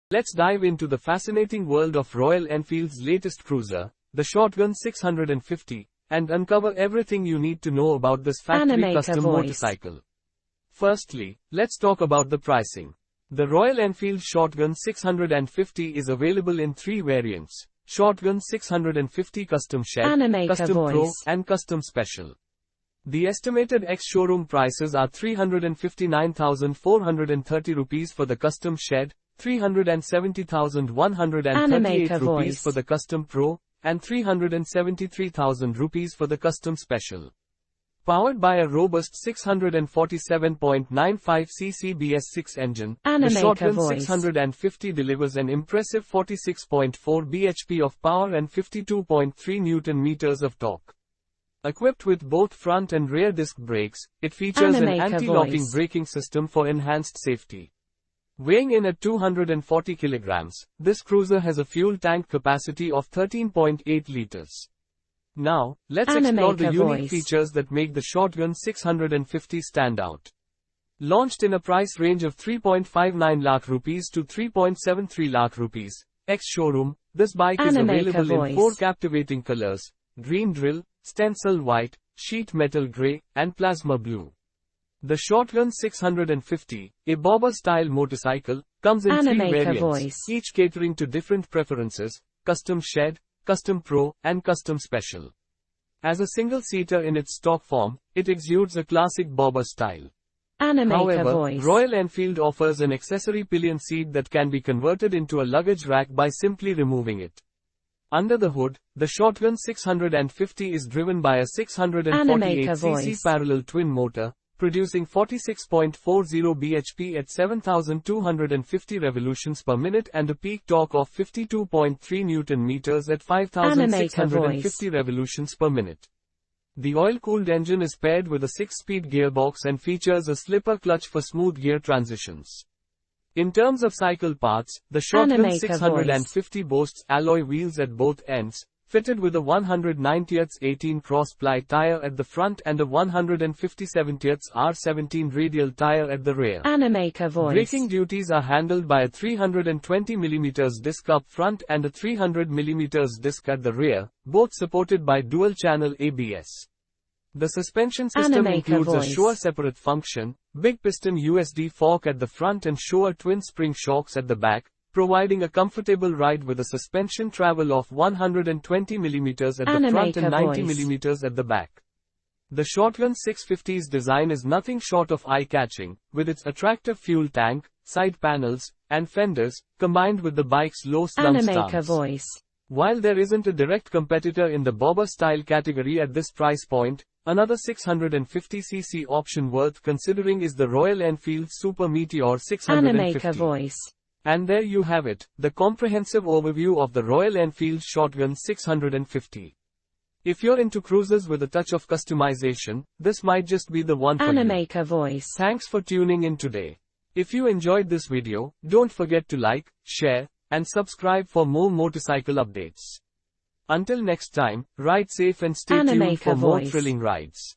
Let's dive into the fascinating world of Royal Enfield's latest cruiser, the Shotgun 650, and uncover everything you need to know about this factory custom motorcycle. Firstly, let's talk about the pricing. The Royal Enfield Shotgun 650 is available in three variants: Shotgun 650 Custom Shed, Custom Pro, and Custom Special. The estimated ex-showroom prices are ₹359,430 for the Custom Shed, ₹370,138 for the Custom Pro, and ₹373,000 for the Custom Special. Powered by a robust 647.95cc BS6 engine, the Shotgun 650 delivers an impressive 46.4 bhp of power and 52.3 Nm of torque. Equipped with both front and rear disc brakes, it features an anti-locking braking system for enhanced safety. Weighing in at 240 kilograms, this cruiser has a fuel tank capacity of 13.8 liters. Now, let's explore the unique features that make the Shotgun 650 stand out. Launched in a price range of 3.59 lakh rupees to 3.73 lakh rupees, ex-showroom, this bike is available in four captivating colors: green drill, stencil white, sheet metal grey, and plasma blue. The Shotgun 650, a bobber-style motorcycle, comes in three variants, each catering to different preferences: Custom Shed, Custom Pro, and Custom Special. As a single-seater in its stock form, it exudes a classic bobber style. However, Royal Enfield offers an accessory pillion seat that can be converted into a luggage rack by simply removing it. Under the hood, the Shotgun 650 is driven by a 648cc parallel twin motor, producing 46.40 bhp at 7,250 revolutions per minute and a peak torque of 52.3 Nm at 5,650 revolutions per minute. The oil-cooled engine is paired with a 6-speed gearbox and features a slipper clutch for smooth gear transitions. In terms of cycle parts, the Shotgun 650 boasts alloy wheels at both ends, fitted with a 190/18 cross-ply tire at the front and a 157/R17 radial tire at the rear. Braking duties are handled by a 320mm disc up front and a 300mm disc at the rear, both supported by dual-channel ABS. The suspension system includes a Showa separate function, big piston USD fork at the front and Showa twin spring shocks at the back, providing a comfortable ride with a suspension travel of 120mm at the front and 90mm at the back. The Shotgun 650's design is nothing short of eye-catching, with its attractive fuel tank, side panels, and fenders, combined with the bike's low slump stance. While there isn't a direct competitor in the bobber-style category at this price point, another 650cc option worth considering is the Royal Enfield Super Meteor 650. And there you have it, the comprehensive overview of the Royal Enfield Shotgun 650. If you're into cruisers with a touch of customization, this might just be the one for you. Thanks for tuning in today. If you enjoyed this video, don't forget to like, share, and subscribe for more motorcycle updates. Until next time, ride safe and stay tuned for more thrilling rides.